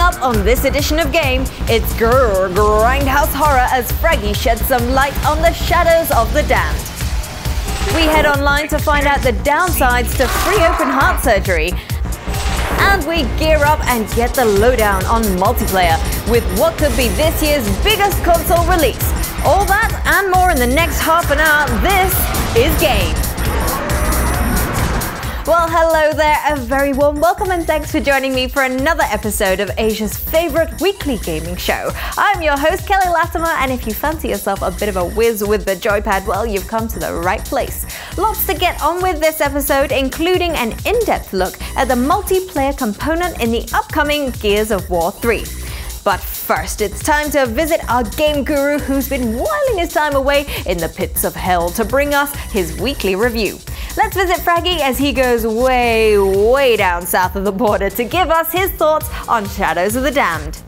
up on this edition of Game, it's Grindhouse Horror as Fraggy sheds some light on the Shadows of the Damned. We head online to find out the downsides to free open heart surgery. And we gear up and get the lowdown on multiplayer with what could be this year's biggest console release. All that and more in the next half an hour. This is Game. Well, hello there, a very warm welcome and thanks for joining me for another episode of Asia's favorite weekly gaming show. I'm your host, Kelly Latimer, and if you fancy yourself a bit of a whiz with the joypad, well, you've come to the right place. Lots to get on with this episode, including an in-depth look at the multiplayer component in the upcoming Gears of War 3. But first, it's time to visit our game guru who's been whiling his time away in the pits of hell to bring us his weekly review. Let's visit Fraggy as he goes way down south of the border to give us his thoughts on Shadows of the Damned.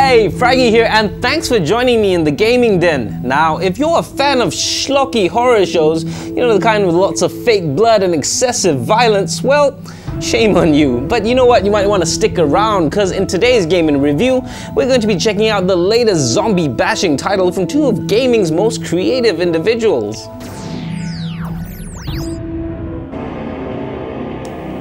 Hey, Fraggy here, and thanks for joining me in the Gaming Den. Now, if you're a fan of schlocky horror shows, you know, the kind with lots of fake blood and excessive violence, well, shame on you. But you know what, you might want to stick around, because in today's gaming review, we're going to be checking out the latest zombie bashing title from two of gaming's most creative individuals.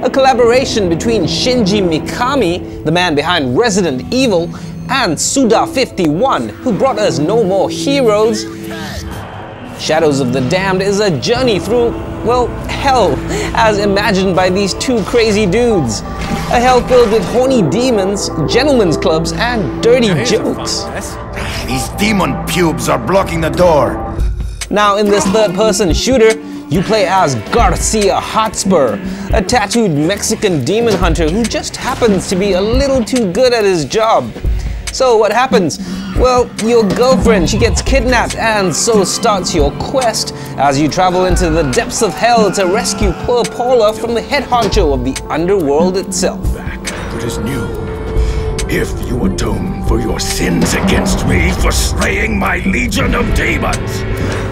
A collaboration between Shinji Mikami, the man behind Resident Evil, and Suda51, who brought us No More Heroes. Shadows of the Damned is a journey through, well, hell, as imagined by these two crazy dudes. A hell filled with horny demons, gentlemen's clubs, and dirty jokes. These demon pubes are blocking the door. Now, in this third-person shooter, you play as Garcia Hotspur, a tattooed Mexican demon hunter who just happens to be a little too good at his job. So what happens? Well, your girlfriend, she gets kidnapped, and so starts your quest as you travel into the depths of hell to rescue poor Paula from the head honcho of the underworld itself. What is new? If you atone for your sins against me for slaying my legion of demons.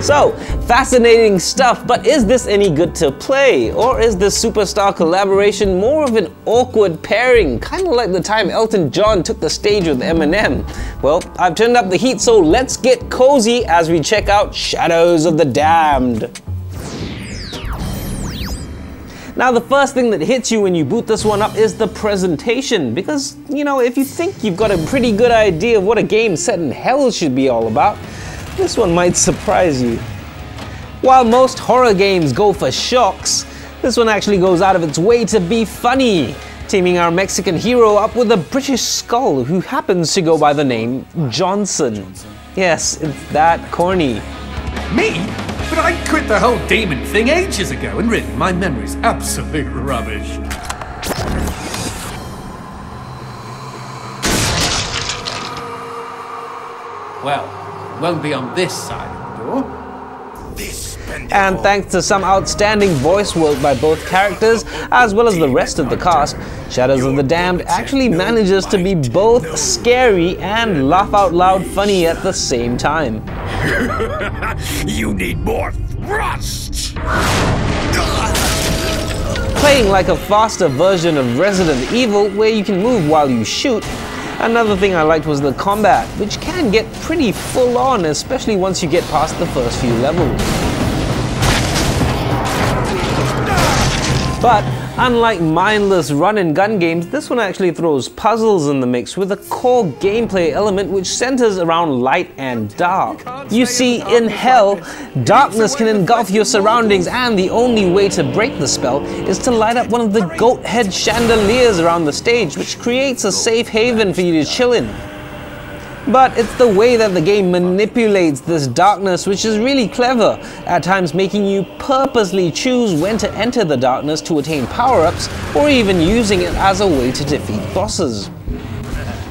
So, fascinating stuff, but is this any good to play? Or is this superstar collaboration more of an awkward pairing, kind of like the time Elton John took the stage with Eminem? Well, I've turned up the heat, so let's get cozy as we check out Shadows of the Damned. Now, the first thing that hits you when you boot this one up is the presentation, because, you know, if you think you've got a pretty good idea of what a game set in hell should be all about, this one might surprise you. While most horror games go for shocks, this one actually goes out of its way to be funny, teaming our Mexican hero up with a British skull who happens to go by the name Johnson. Yes, it's that corny. Me? But I quit the whole demon thing ages ago, and really, my memory's absolute rubbish. Well, won't be on this side of the door. And thanks to some outstanding voice work by both characters, as well as the rest of the cast, Shadows of the Damned actually manages to be both scary and laugh out loud funny at the same time. You need more thrust! Playing like a faster version of Resident Evil, where you can move while you shoot. Another thing I liked was the combat, which can get pretty full on, especially once you get past the first few levels. But unlike mindless run-and-gun games, this one actually throws puzzles in the mix with a core gameplay element which centers around light and dark. You see, in hell, darkness can engulf your surroundings, and the only way to break the spell is to light up one of the goat head chandeliers around the stage, which creates a safe haven for you to chill in. But it's the way that the game manipulates this darkness which is really clever, at times making you purposely choose when to enter the darkness to attain power-ups, or even using it as a way to defeat bosses.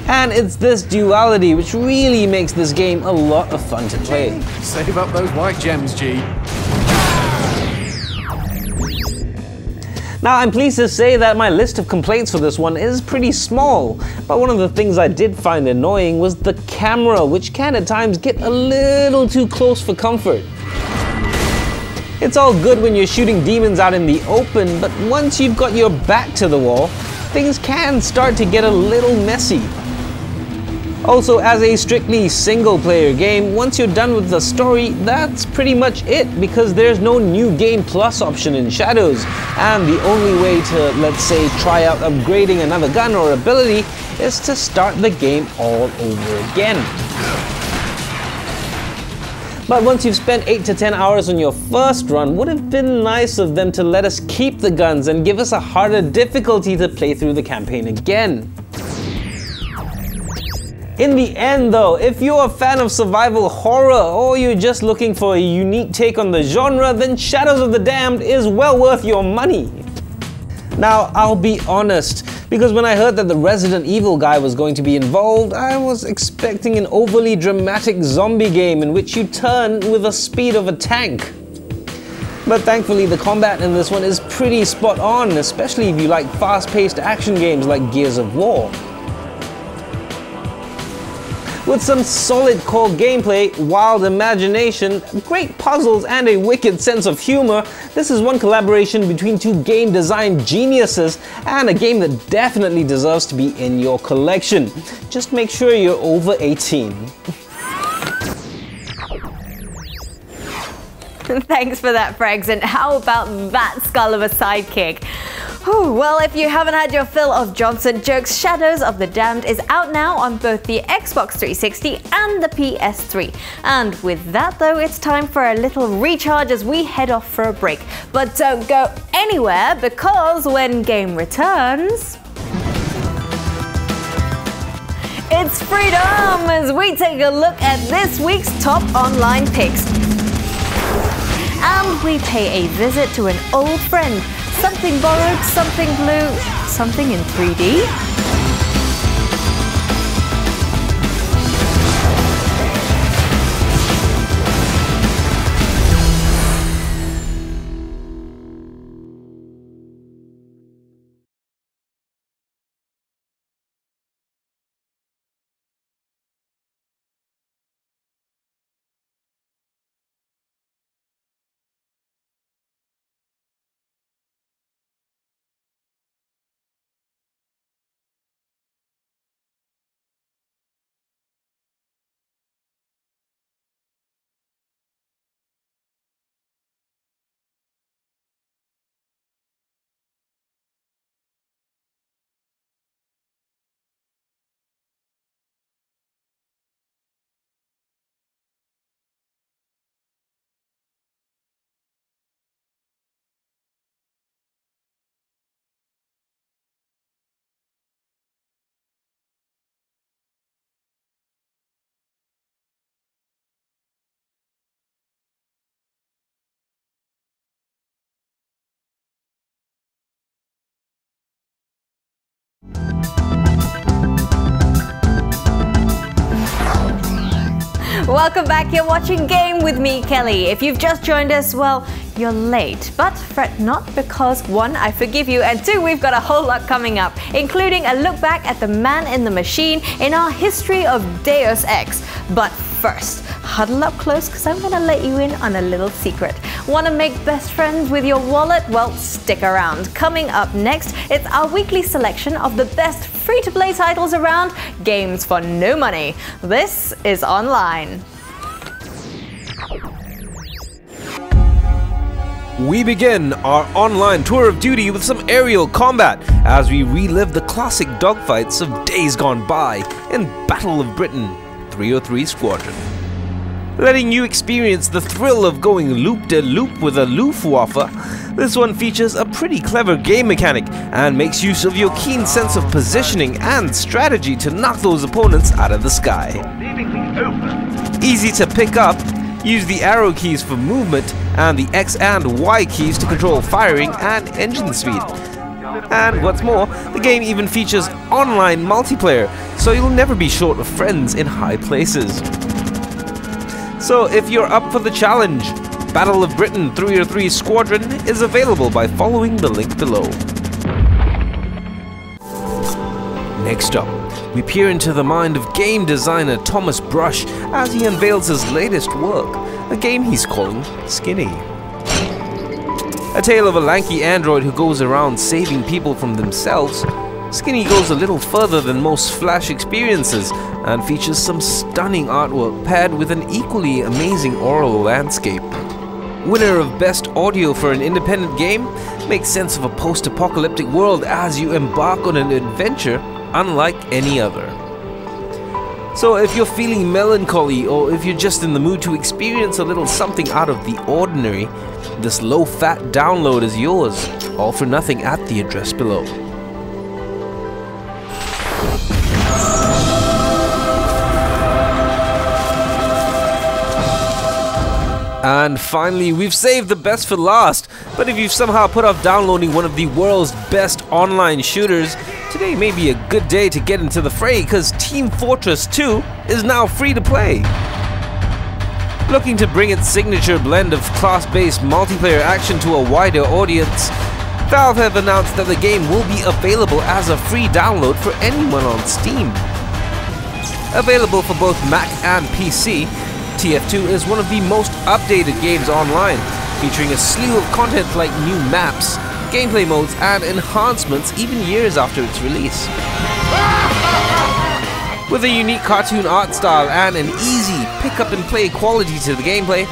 And it's this duality which really makes this game a lot of fun to play. Save up those white gems, G. Now, I'm pleased to say that my list of complaints for this one is pretty small, but one of the things I did find annoying was the camera, which can at times get a little too close for comfort. It's all good when you're shooting demons out in the open, but once you've got your back to the wall, things can start to get a little messy. Also, as a strictly single-player game, once you're done with the story, that's pretty much it, because there's no new game plus option in Shadows, and the only way to, let's say, try out upgrading another gun or ability is to start the game all over again. But once you've spent 8 to 10 hours on your first run, would have been nice of them to let us keep the guns and give us a harder difficulty to play through the campaign again. In the end though, if you're a fan of survival horror or you're just looking for a unique take on the genre, then Shadows of the Damned is well worth your money. Now, I'll be honest, because when I heard that the Resident Evil guy was going to be involved, I was expecting an overly dramatic zombie game in which you turn with the speed of a tank. But thankfully the combat in this one is pretty spot on, especially if you like fast-paced action games like Gears of War. With some solid core gameplay, wild imagination, great puzzles and a wicked sense of humor, this is one collaboration between two game design geniuses and a game that definitely deserves to be in your collection. Just make sure you're over 18. Thanks for that, Frags, and how about that skull of a sidekick? Whew, well, if you haven't had your fill of Johnson jokes, Shadows of the Damned is out now on both the Xbox 360 and the PS3. And with that though, it's time for a little recharge as we head off for a break. But don't go anywhere, because when game returns, it's freedom as we take a look at this week's top online picks. And we pay a visit to an old friend. Something borrowed, something blue, something in 3D. Welcome back, you're watching Game with me, Kelly. If you've just joined us, well, you're late. But fret not, because 1, I forgive you, and 2, we've got a whole lot coming up, including a look back at the man in the machine in our history of Deus Ex. But first, huddle up close, because I'm gonna let you in on a little secret. Want to make best friends with your wallet? Well, stick around. Coming up next, it's our weekly selection of the best free-to-play titles around, games for no money. This is Online. We begin our online tour of duty with some aerial combat as we relive the classic dogfights of days gone by in Battle of Britain 303 Squadron. Letting you experience the thrill of going loop-de-loop with a Luftwaffe, this one features a pretty clever game mechanic and makes use of your keen sense of positioning and strategy to knock those opponents out of the sky. Easy to pick up, use the arrow keys for movement and the X and Y keys to control firing and engine speed. And what's more, the game even features online multiplayer, so you'll never be short of friends in high places. So if you're up for the challenge, Battle of Britain 303 Squadron is available by following the link below. Next up, we peer into the mind of game designer Thomas Brush as he unveils his latest work, a game he's calling Skinny. A tale of a lanky android who goes around saving people from themselves, Skinny goes a little further than most Flash experiences and features some stunning artwork paired with an equally amazing aural landscape. Winner of Best Audio for an Independent Game, makes sense of a post-apocalyptic world as you embark on an adventure unlike any other. So if you're feeling melancholy or if you're just in the mood to experience a little something out of the ordinary, this low-fat download is yours, all for nothing at the address below. And finally, we've saved the best for last, but if you've somehow put off downloading one of the world's best online shooters, today may be a good day to get into the fray because Team Fortress 2 is now free to play. Looking to bring its signature blend of class-based multiplayer action to a wider audience, Valve have announced that the game will be available as a free download for anyone on Steam. Available for both Mac and PC, TF2 is one of the most updated games online, featuring a slew of content like new maps, gameplay modes, and enhancements even years after its release. With a unique cartoon art style and an easy pick-up-and-play quality to the gameplay,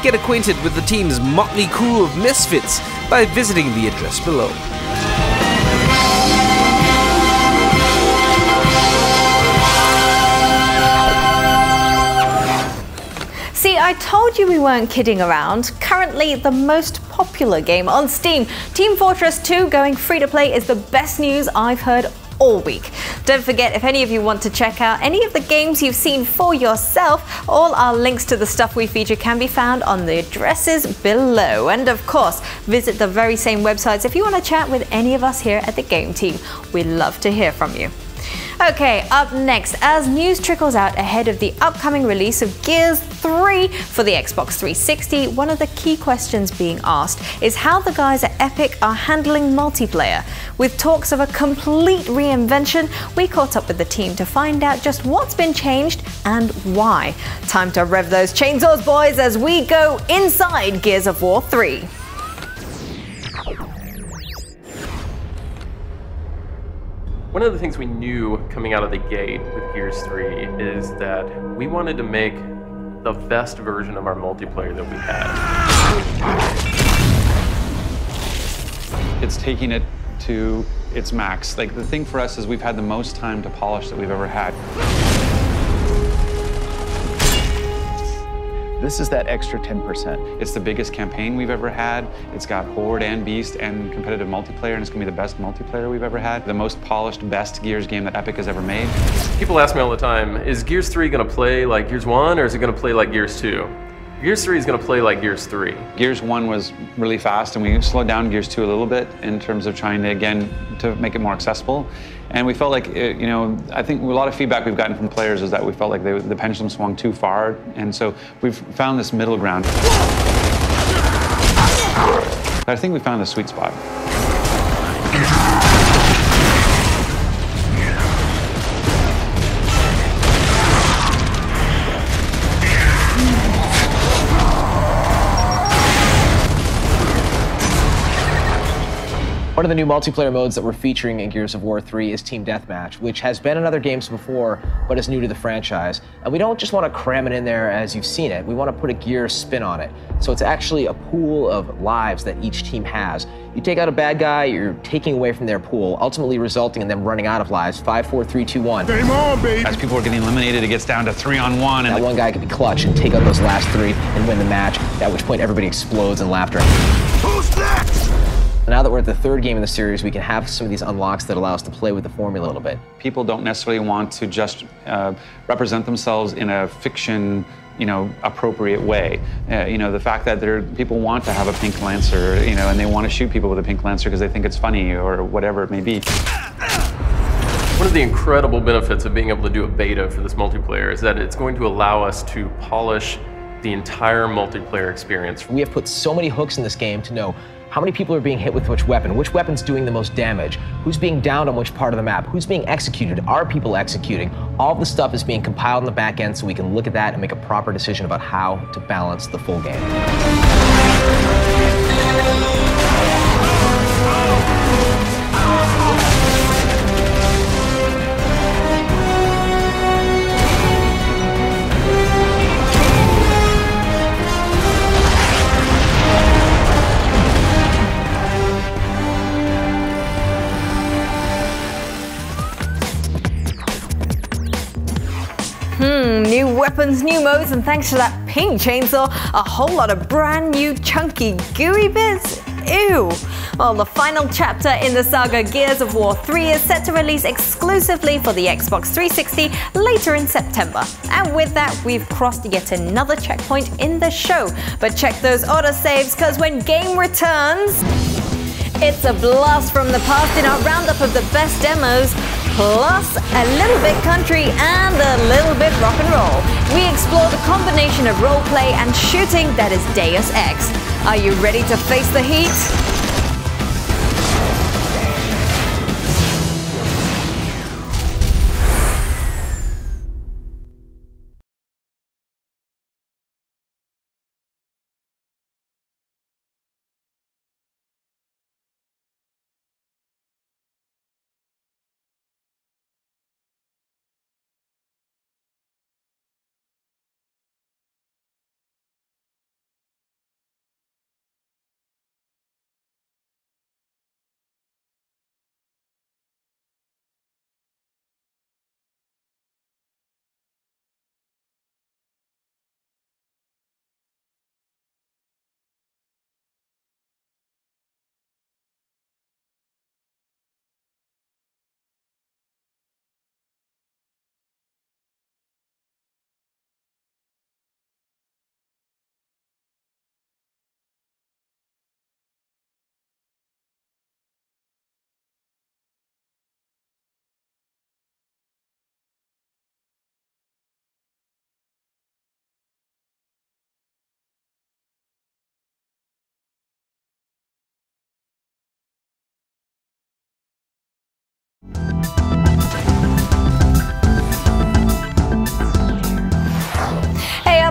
get acquainted with the team's motley crew of misfits by visiting the address below. See, I told you we weren't kidding around. Currently, the most popular game on Steam, Team Fortress 2 going free to play is the best news I've heard all week. Don't forget, if any of you want to check out any of the games you've seen for yourself, all our links to the stuff we feature can be found on the addresses below. And of course, visit the very same websites if you want to chat with any of us here at the Game Team. We'd love to hear from you. Okay, up next, as news trickles out ahead of the upcoming release of Gears 3 for the Xbox 360, one of the key questions being asked is how the guys at Epic are handling multiplayer. With talks of a complete reinvention, we caught up with the team to find out just what's been changed and why. Time to rev those chainsaws, boys, as we go inside Gears of War 3. One of the things we knew coming out of the gate with Gears 3 is that we wanted to make the best version of our multiplayer that we had. It's taking it to its max. Like, the thing for us is we've had the most time to polish that we've ever had. This is that extra 10%. It's the biggest campaign we've ever had. It's got Horde and Beast and competitive multiplayer, and it's gonna be the best multiplayer we've ever had. The most polished, best Gears game that Epic has ever made. People ask me all the time, is Gears 3 gonna play like Gears 1 or is it gonna play like Gears 2? Gears 3 is gonna play like Gears 3. Gears 1 was really fast, and we slowed down Gears 2 a little bit in terms of trying to, again, to make it more accessible. And we felt like, you know, I think a lot of feedback we've gotten from players is that we felt like the pendulum swung too far. And so we've found this middle ground. I think we found the sweet spot. One of the new multiplayer modes that we're featuring in Gears of War 3 is Team Deathmatch, which has been in other games before, but is new to the franchise. And we don't just want to cram it in there as you've seen it, we want to put a Gears spin on it. So it's actually a pool of lives that each team has. You take out a bad guy, you're taking away from their pool, ultimately resulting in them running out of lives. 5, 4, 3, 2, 1. Game on, baby! As people are getting eliminated, it gets down to 3-on-1. And that one guy could be clutch and take out those last 3 and win the match, at which point everybody explodes in laughter. Who's next? Now that we're at the third game in the series, we can have some of these unlocks that allow us to play with the formula a little bit. People don't necessarily want to just represent themselves in a fiction, you know, appropriate way. You know, the fact that people want to have a pink Lancer, you know, and they want to shoot people with a pink Lancer because they think it's funny or whatever it may be. One of the incredible benefits of being able to do a beta for this multiplayer is that it's going to allow us to polish the entire multiplayer experience. We have put so many hooks in this game to know how many people are being hit with which weapon's doing the most damage, who's being downed on which part of the map, who's being executed, are people executing. All of the stuff is being compiled in the back end so we can look at that and make a proper decision about how to balance the full game. New weapons, new modes, and thanks to that pink chainsaw, a whole lot of brand new chunky gooey bits. Ew! Well, the final chapter in the saga Gears of War 3 is set to release exclusively for the Xbox 360 later in September. And with that, we've crossed yet another checkpoint in the show. But check those autosaves, because when game returns, it's a blast from the past in our roundup of the best demos, plus a little bit country and a little bit rock and roll. We explore the combination of roleplay and shooting that is Deus Ex. Are you ready to face the heat?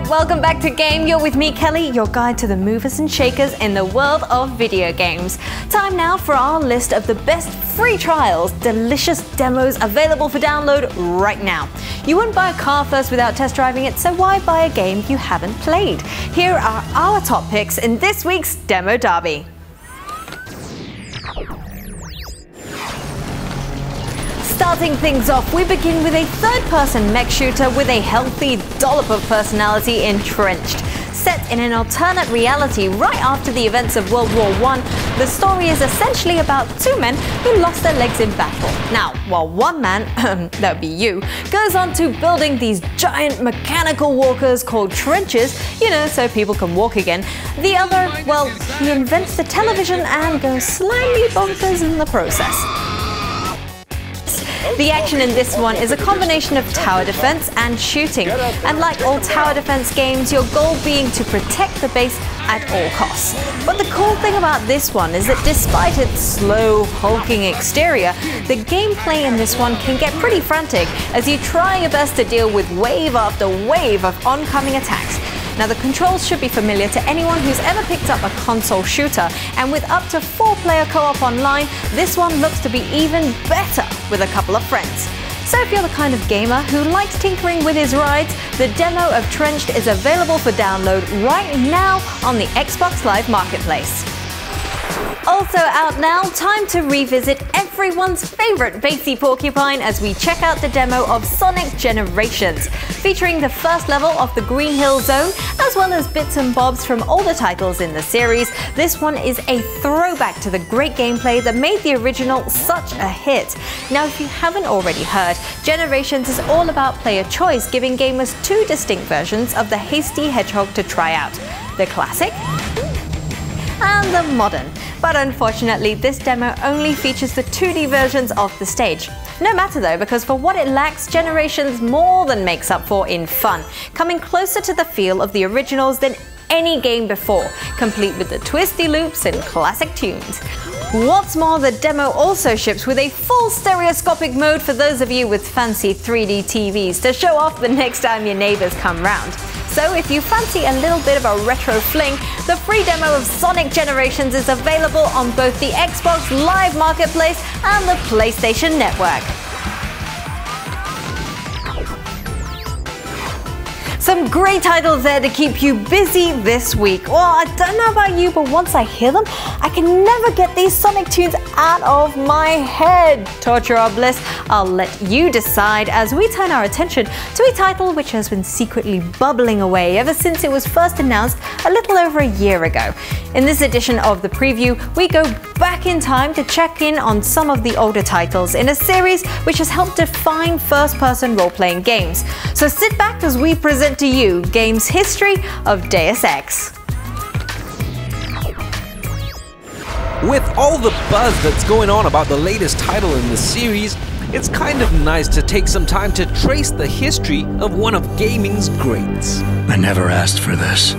Welcome back to Game. You're with me, Kelly, your guide to the movers and shakers in the world of video games. Time now for our list of the best free trials, delicious demos available for download right now. You wouldn't buy a car first without test driving it, so why buy a game you haven't played? Here are our top picks in this week's Demo Derby. Starting things off, we begin with a third-person mech shooter with a healthy dollop of personality Entrenched. Set in an alternate reality right after the events of World War I, the story is essentially about two men who lost their legs in battle. Now, while one man, that would be you, goes on to building these giant mechanical walkers called trenches, you know, so people can walk again, the other, well, he invents the television and goes slightly bonkers in the process. The action in this one is a combination of tower defense and shooting, and like all tower defense games, your goal being to protect the base at all costs. But the cool thing about this one is that despite its slow, hulking exterior, the gameplay in this one can get pretty frantic as you try your best to deal with wave after wave of oncoming attacks. Now, the controls should be familiar to anyone who's ever picked up a console shooter, and with up to 4-player co-op online, this one looks to be even better with a couple of friends. So if you're the kind of gamer who likes tinkering with his rides, the demo of Trenched is available for download right now on the Xbox Live Marketplace. Also out now, time to revisit everyone's favorite bassy porcupine as we check out the demo of Sonic Generations. Featuring the first level of the Green Hill Zone, as well as bits and bobs from older titles in the series, this one is a throwback to the great gameplay that made the original such a hit. Now, if you haven't already heard, Generations is all about player choice, giving gamers two distinct versions of the Hasty Hedgehog to try out. The classic and the modern. But unfortunately, this demo only features the 2D versions of the stage. No matter though, because for what it lacks, Generations more than makes up for in fun, coming closer to the feel of the originals than any game before, complete with the twisty loops and classic tunes. What's more, the demo also ships with a full stereoscopic mode for those of you with fancy 3D TVs to show off the next time your neighbors come round. So if you fancy a little bit of a retro fling, the free demo of Sonic Generations is available on both the Xbox Live Marketplace and the PlayStation Network. Some great titles there to keep you busy this week. Well, I don't know about you, but once I hear them, I can never get these Sonic tunes out of my head. Torture or bliss, I'll let you decide as we turn our attention to a title which has been secretly bubbling away ever since it was first announced a little over a year ago. In this edition of the preview, we go back in time to check in on some of the older titles in a series which has helped define first-person role-playing games. So sit back as we present to you game's history of Deus Ex. With all the buzz that's going on about the latest title in the series, it's kind of nice to take some time to trace the history of one of gaming's greats. I never asked for this.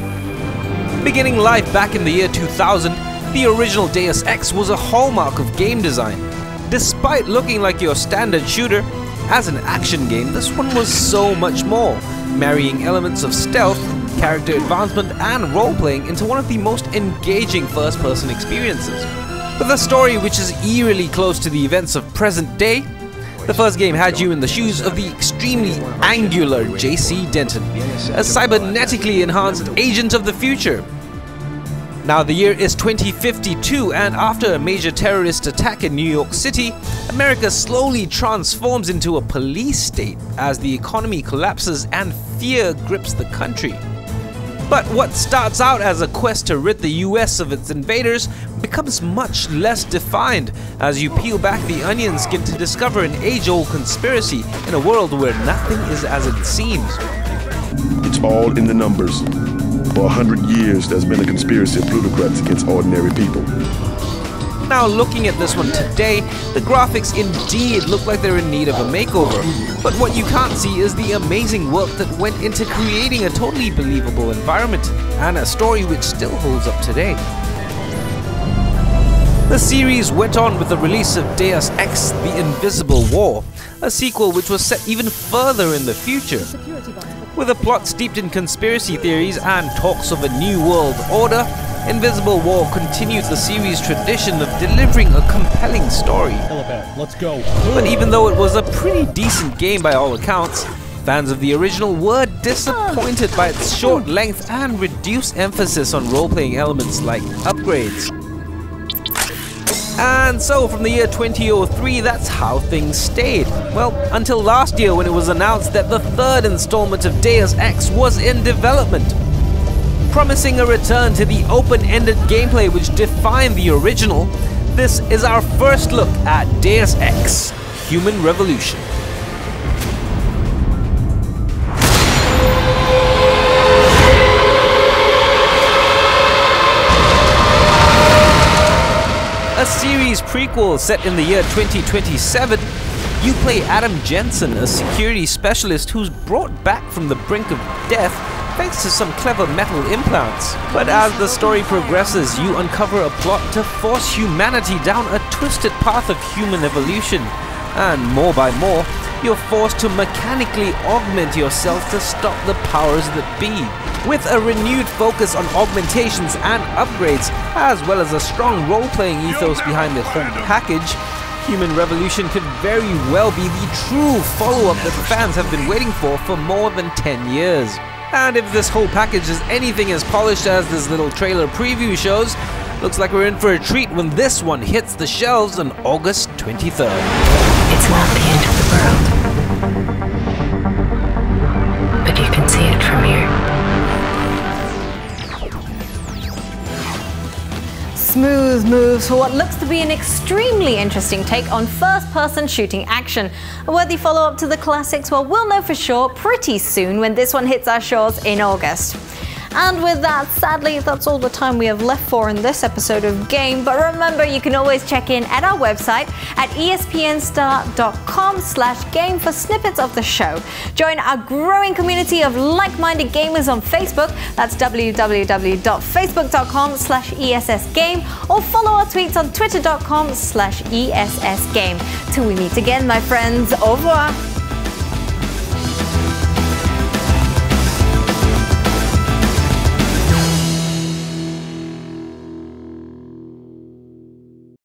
Beginning life back in the year 2000, the original Deus Ex was a hallmark of game design. Despite looking like your standard shooter, as an action game, this one was so much more, marrying elements of stealth, character advancement, and role-playing into one of the most engaging first-person experiences. With a story which is eerily close to the events of present day, the first game had you in the shoes of the extremely angular J.C. Denton, a cybernetically enhanced agent of the future. Now the year is 2052, and after a major terrorist attack in New York City, America slowly transforms into a police state as the economy collapses and fear grips the country. But what starts out as a quest to rid the US of its invaders becomes much less defined as you peel back the onion skin to discover an age-old conspiracy in a world where nothing is as it seems. It's all in the numbers. For 100 years, there's been a conspiracy of plutocrats against ordinary people. Now looking at this one today, the graphics indeed look like they're in need of a makeover. But what you can't see is the amazing work that went into creating a totally believable environment, and a story which still holds up today. The series went on with the release of Deus Ex: The Invisible War, a sequel which was set even further in the future. With a plot steeped in conspiracy theories and talks of a new world order, Invisible War continued the series' tradition of delivering a compelling story. Let's go. But even though it was a pretty decent game by all accounts, fans of the original were disappointed by its short length and reduced emphasis on role-playing elements like upgrades. And so from the year 2003, that's how things stayed. Well, until last year when it was announced that the third installment of Deus Ex was in development, promising a return to the open-ended gameplay which defined the original. This is our first look at Deus Ex: Human Revolution. A series prequel set in the year 2027, you play Adam Jensen, a security specialist who's brought back from the brink of death thanks to some clever metal implants. But as the story progresses, you uncover a plot to force humanity down a twisted path of human evolution. And more by more, you're forced to mechanically augment yourself to stop the powers that be. With a renewed focus on augmentations and upgrades, as well as a strong role-playing ethos behind the whole package, Human Revolution could very well be the true follow-up that fans have been waiting for more than 10 years. And if this whole package is anything as polished as this little trailer preview shows, looks like we're in for a treat when this one hits the shelves on August 23rd. It's not the end of the world, but you can see it from here. Smooth moves for what looks to be an extremely interesting take on first-person shooting action. A worthy follow-up to the classics, well, we'll know for sure pretty soon when this one hits our shores in August. And with that, sadly, that's all the time we have left for in this episode of Game. But remember, you can always check in at our website at espnstar.com/game for snippets of the show. Join our growing community of like-minded gamers on Facebook. That's www.facebook.com/ESSGame, or follow our tweets on twitter.com/ESSGame. Till we meet again, my friends, au revoir.